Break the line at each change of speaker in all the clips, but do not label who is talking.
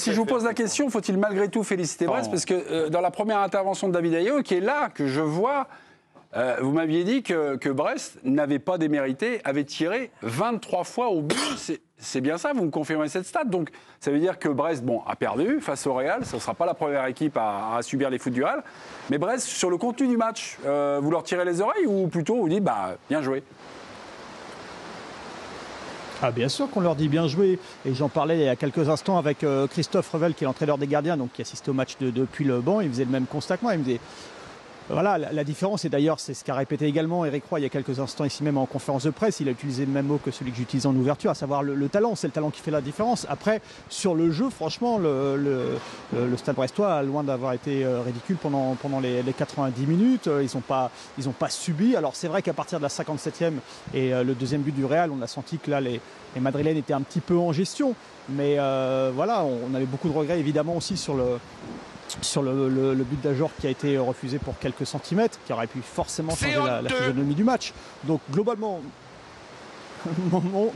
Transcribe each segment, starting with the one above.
si je vous pose la question, faut-il malgré tout féliciter Brest? Parce que dans la première intervention de David Ayot, qui est là, que je vois, vous m'aviez dit que Brest n'avait pas démérité, avait tiré 23 fois au but. C'est bien ça, vous me confirmez cette stat. Donc ça veut dire que Brest a perdu face au Real. Ce ne sera pas la première équipe à subir les foot du Real. Mais Brest, sur le contenu du match, vous leur tirez les oreilles ou plutôt vous dites bien joué?
Ah, bien sûr qu'on leur dit bien joué. Et j'en parlais il y a quelques instants avec Christophe Revel, qui est l'entraîneur des gardiens, donc qui assistait au match depuis le banc. Il faisait le même constat que moi. Il me disait... Voilà, la différence, et d'ailleurs c'est ce qu'a répété également Eric Roy il y a quelques instants ici même en conférence de presse, il a utilisé le même mot que celui que j'utilisais en ouverture, à savoir le talent, c'est le talent qui fait la différence. Après, sur le jeu, franchement, le Stade Brestois a loin d'avoir été ridicule pendant les 90 minutes, ils n'ont pas subi. Alors c'est vrai qu'à partir de la 57e et le deuxième but du Real, on a senti que là les Madrilènes étaient un petit peu en gestion, mais voilà, on avait beaucoup de regrets évidemment aussi sur le but d'Ajor qui a été refusé pour quelques centimètres, qui aurait pu forcément changer la physionomie du match. Donc globalement,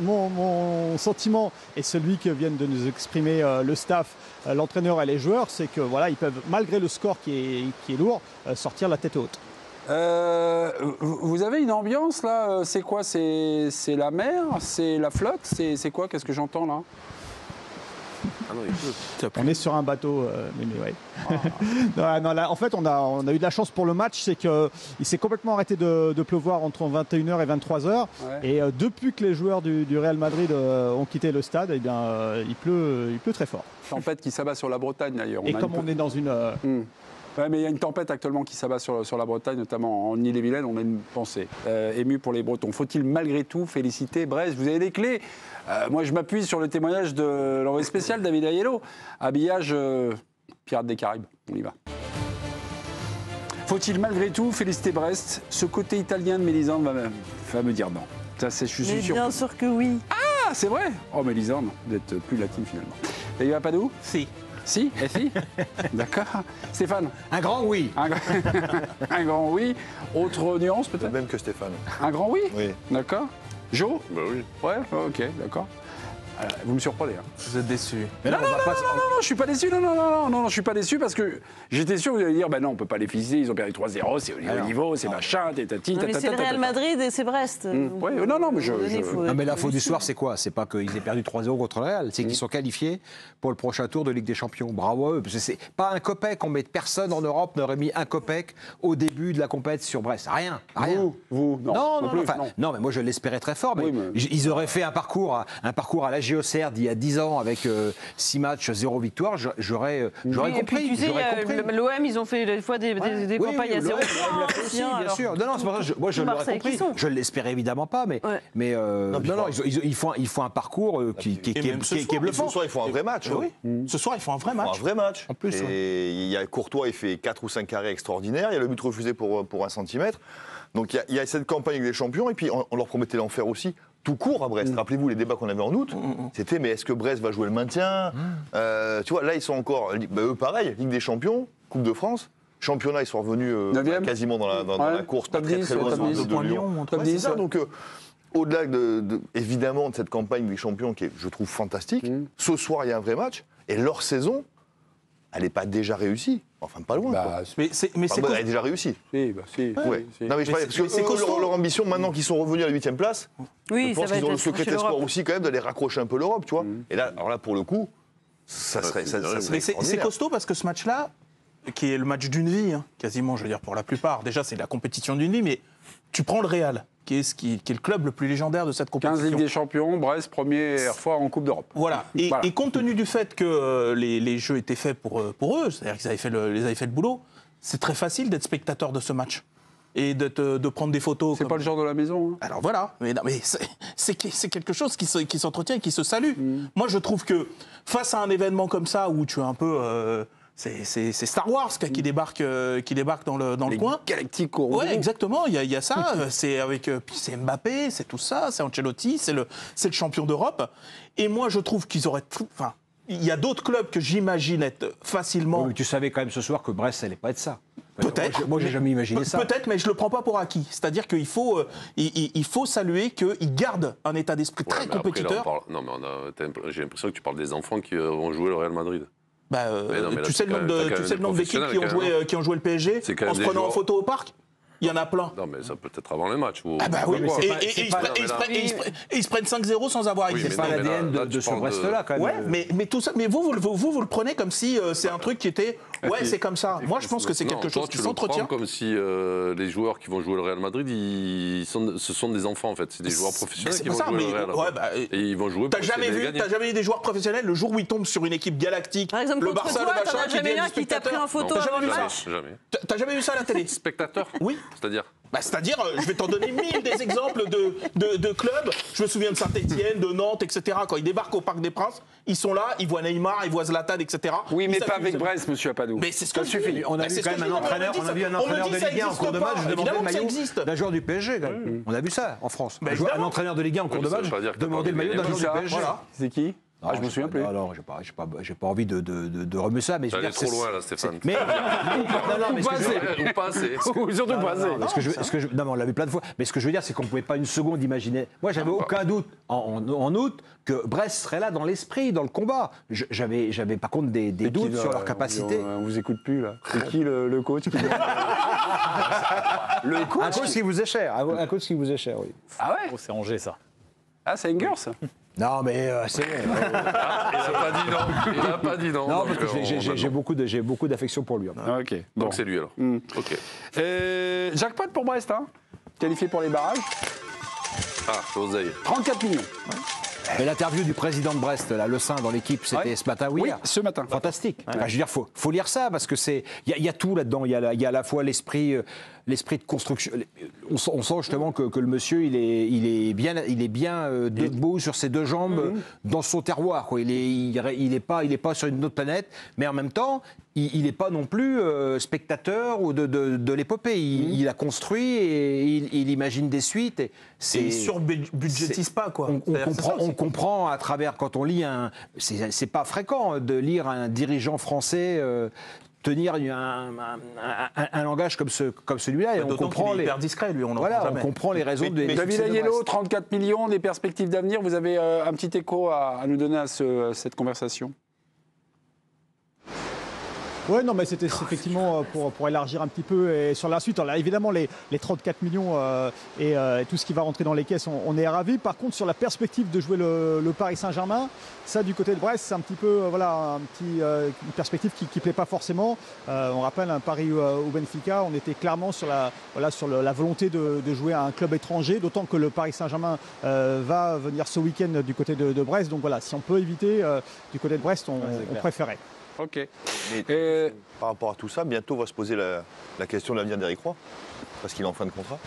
mon sentiment et celui que viennent de nous exprimer le staff, l'entraîneur et les joueurs, c'est que voilà, ils peuvent, malgré le score qui est lourd, sortir la tête haute.
Vous avez une ambiance là, c'est quoi? C'est la mer? C'est la flotte? C'est quoi? Qu'est-ce que j'entends là?
Ah non, on est sur un bateau, mais ouais. Non, là, en fait, on a eu de la chance pour le match, c'est qu'il s'est complètement arrêté de pleuvoir entre 21h et 23h. Ouais. Et depuis que les joueurs du Real Madrid ont quitté le stade, eh bien, il pleut très fort.
Tempête qui s'abat sur la Bretagne d'ailleurs.
Et comme on est dans une...
Ouais, mais il y a une tempête actuellement qui s'abat sur la Bretagne, notamment en Ille-et-Vilaine. On a une pensée émue pour les Bretons. Faut-il malgré tout féliciter Brest? Vous avez les clés. Moi, je m'appuie sur le témoignage de l'envoyé spécial David Ayello. Habillage Pirates des Caraïbes. On y va. Faut-il malgré tout féliciter Brest? Ce côté italien de Mélisande va me dire non. Ça, je suis sûr.
Bien sûr que oui.
Ah, c'est vrai? Oh, Mélisande, vous êtes plus latine finalement. David Apadou?
Si.
Si? Et si? D'accord. Stéphane?
Un grand oui.
Un grand oui. Autre nuance peut-être?
Même que Stéphane.
Un grand oui?
Oui.
D'accord. Jo?
Bah oui.
Ouais, ok, d'accord. Vous me surprenez. Hein.
Vous êtes déçu.
Mais non, je suis pas déçu. Non, je suis pas déçu parce que j'étais sûr que vous alliez dire, non, on peut pas les féliciter, ils ont perdu 3-0, c'est au niveau, c'est machin,
tatati. Mais c'est le Real Madrid et c'est Brest.
Ouais, non, mais
Non, mais l'info du soir, c'est quoi? C'est pas qu'ils aient perdu 3-0 contre le Real, c'est qu'ils sont qualifiés pour le prochain tour de Ligue des Champions. Bravo à eux, parce que c'est pas un copec, personne en Europe n'aurait mis un copec au début de la compétition sur Brest. Rien.
Vous,
non, mais moi je l'espérais très fort, mais ils auraient fait un parcours à la JOCR d'il y a 10 ans avec 6 matchs, 0 victoire, j'aurais compris.
Tu sais, l'OM, ils ont fait des fois des campagnes à 0 victoire.
Bien sûr. Non, c'est pas ça. Moi, je l'aurais compris. Je ne l'espérais évidemment pas, mais ils font un parcours qui est bluffant.
Ce soir, ils font un vrai match.
Ce soir, ils font un vrai match.
Un vrai match.
En plus,
et il y a Courtois, il fait 4 ou 5 arrêts extraordinaires. Il y a le but refusé pour 1 centimètre. Donc il y a cette campagne avec les champions, et puis on leur promettait l'enfer aussi. Tout court à Brest. Rappelez-vous les débats qu'on avait en août. C'était, mais est-ce que Brest va jouer le maintien? Tu vois, là, ils sont encore... eux, pareil, Ligue des Champions, Coupe de France. Championnat, ils sont revenus quasiment dans la course, pas très loin de Lyon. C'est ça, donc... Au-delà évidemment de cette campagne des champions qui est, je trouve, fantastique, ce soir, il y a un vrai match. Et leur saison, elle n'est pas déjà réussie. Enfin, pas loin.
Mais c'est
elle est déjà réussie.
Si.
Ouais. Non, mais je parlais, parce que leur ambition, maintenant qu'ils sont revenus à la 8e place, je pense qu'ils ont le secret espoir aussi, quand même, d'aller raccrocher un peu l'Europe, tu vois. Et là, alors là, pour le coup, ça serait
c'est costaud parce que ce match-là, qui est le match d'une vie, quasiment, je veux dire, pour la plupart, déjà, c'est la compétition d'une vie, mais tu prends le Real, qui est le club le plus légendaire de cette compétition.
15 Ligue des Champions, Brest, première fois en Coupe d'Europe.
Voilà. Et compte tenu du fait que les jeux étaient faits pour eux, c'est-à-dire qu'ils avaient fait le boulot, c'est très facile d'être spectateur de ce match et de prendre des photos.
C'est pas le genre de la maison.
Alors voilà. Mais c'est quelque chose qui s'entretient et qui se salue. Moi, je trouve que face à un événement comme ça, où tu es un peu... C'est Star Wars qui débarque dans le coin.
Galactiques.
Ouais, exactement. Il y a ça. C'est Mbappé, c'est tout ça. C'est Ancelotti, c'est le champion d'Europe. Et moi, je trouve qu'ils auraient enfin, il y a d'autres clubs que j'imagine être facilement.
Oui, mais tu savais quand même ce soir que Brest, ça allait pas être ça.
Peut-être.
Moi, j'ai jamais imaginé ça.
Peut-être, mais je le prends pas pour acquis. C'est-à-dire qu'il faut saluer qu'ils gardent un état d'esprit très compétiteur.
Non, mais j'ai l'impression que tu parles des enfants qui vont jouer le Real Madrid. Tu sais le nombre d'équipes qui ont joué le PSG en se prenant en photo au parc? Il y en a plein.
Non, mais ça peut être avant le match.
Oui, et ils se prennent 5-0 sans avoir existé.
C'est pas l'ADN de ce Brest-là, quand même.
Ouais, mais tout ça, mais vous le prenez comme si c'est un truc qui était. Ouais, c'est comme ça. Moi, je pense que c'est quelque chose qui s'entretient.
Comme si les joueurs qui vont jouer le Real Madrid, ce sont des enfants, en fait. C'est des joueurs professionnels qui vont jouer le Real. Et ils vont jouer.
T'as jamais vu des joueurs professionnels le jour où ils tombent sur une équipe galactique?
Par exemple,
le
contre
Barça,
toi,
le machin,
t'as jamais eu un qui t'a pris en photo avant le match?
Jamais.
T'as jamais vu ça à la télé?
Spectateur?
Oui.
C'est-à-dire?
C'est-à-dire, je vais t'en donner 1000 des exemples de clubs. Je me souviens de Saint-Etienne, de Nantes, etc. Quand ils débarquent au Parc des Princes, ils sont là, ils voient Neymar, ils voient Zlatan, etc.
Oui, mais pas avec Brest, monsieur Apadou.
Mais c'est ce que
Ça suffit. On a vu quand même un entraîneur de Ligue 1 en cours de match demander le maillot d'un joueur du PSG. On a vu ça en France. Un entraîneur de Ligue 1 en cours de match demander le maillot d'un joueur du PSG.
C'est qui? Je me souviens plus.
Alors, j'ai pas envie de remuer ça, mais je veux dire,
trop loin là, Stéphane.
Mais
Ou pas assez.
Surtout pas assez.
Non, mais on l'a vu plein de fois. Mais ce que je veux dire, c'est qu'on ne pouvait pas une seconde imaginer. Moi, j'avais aucun doute en août que Brest serait là dans l'esprit, dans le combat. J'avais par contre des doutes sur leur capacité.
On vous écoute plus là. C'est qui le coach?
Le coach. Un coach qui vous est cher. Un coach qui vous est cher, oui.
Ah ouais?
C'est Angers, ça.
Ah, c'est Engers, ça.
Non, mais c'est.
Il n'a pas dit non.
Non, parce que j'ai beaucoup d'affection pour lui.
Ok.
Donc c'est lui alors. Ok.
Jackpot pour Brest, hein. Qualifié pour les barrages.
Ah, Oseille.
34 millions.
Mais l'interview du président de Brest, là, Le Saint, dans l'équipe, c'était ce matin, oui.
Oui, ce matin.
Fantastique. Je veux dire, faut lire ça parce que il y a tout là-dedans. Il y a à la fois l'esprit de construction. On sent justement que le monsieur, il est bien debout sur ses deux jambes dans son terroir. Quoi. Il est pas sur une autre planète, mais en même temps, il n'est pas non plus spectateur ou de l'épopée. Il a construit et il imagine des suites. Et
il surbudgétise pas, quoi.
On comprend à travers, quand on lit c'est pas fréquent de lire un dirigeant français tenir un langage comme celui-là, et on comprend
il est hyper discret, lui. On
comprend les raisons de.
David Agnello, 34 millions, des perspectives d'avenir. Vous avez un petit écho à nous donner à cette conversation?
Oui, non, mais c'était effectivement pour élargir un petit peu et sur la suite. Alors, évidemment, les 34 millions et tout ce qui va rentrer dans les caisses, on est ravis. Par contre, sur la perspective de jouer le Paris Saint-Germain, ça, du côté de Brest, c'est un petit peu une perspective qui ne plaît pas forcément. On rappelle un Paris ou Benfica, on était clairement sur la volonté de jouer à un club étranger, d'autant que le Paris Saint-Germain va venir ce week-end du côté de Brest. Donc voilà, si on peut éviter du côté de Brest, on préférait.
Ok.
Mais par rapport à tout ça, bientôt va se poser la question de l'avenir d'Éric Roy, parce qu'il est en fin de contrat.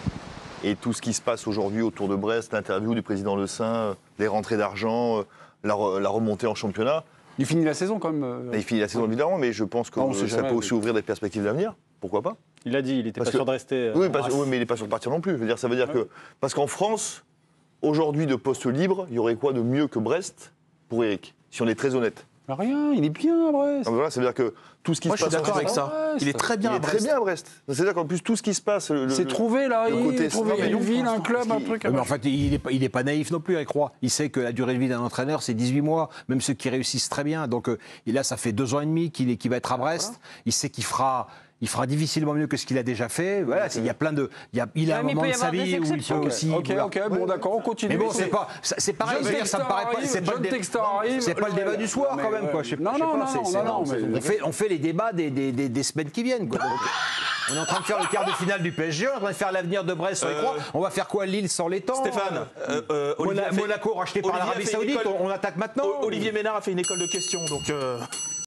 Et tout ce qui se passe aujourd'hui autour de Brest, l'interview du président Le Saint, les rentrées d'argent, la remontée en championnat.
Il finit la saison quand même.
Il finit la saison évidemment, mais je pense que ça peut aussi ouvrir des perspectives d'avenir. Pourquoi pas?
Il a dit, il n'était pas sûr de rester.
Oui, mais il n'est pas sûr de partir non plus. Ça veut dire que. Parce qu'en France, aujourd'hui, de postes libres, il y aurait quoi de mieux que Brest pour Éric, si on est très honnête?
Rien, il est bien à Brest.
Voilà, ça veut dire que tout ce qui se passe.
Je suis d'accord avec ça. Il est très bien à Brest.
Très bien à Brest. C'est-à-dire qu'en plus, tout ce qui se passe.
C'est trouvé là, une ville, un club, un truc.
Mais en fait, il n'est pas naïf non plus, Éric Roy. Il sait que la durée de vie d'un entraîneur, c'est 18 mois, même ceux qui réussissent très bien. Donc là, ça fait 2 ans et demi qu'il va être à Brest. Il sait qu'il fera difficilement mieux que ce qu'il a déjà fait. Voilà, il y a plein de. Il a un moment de sa vie où il peut aussi.
Ok, bon, d'accord, on continue.
Mais bon, c'est pareil. Je veux dire, ça me paraît pas. C'est pas le débat du soir quand même, quoi. Non. On fait les débats des semaines qui viennent, quoi. On est en train de faire le quart de finale du PSG, on est en train de faire l'avenir de Brest. On va faire quoi, Lille sans les temps?
Stéphane,
Monaco racheté par l'Arabie Saoudite, on attaque maintenant.
Olivier Ménard a fait une école de questions, donc.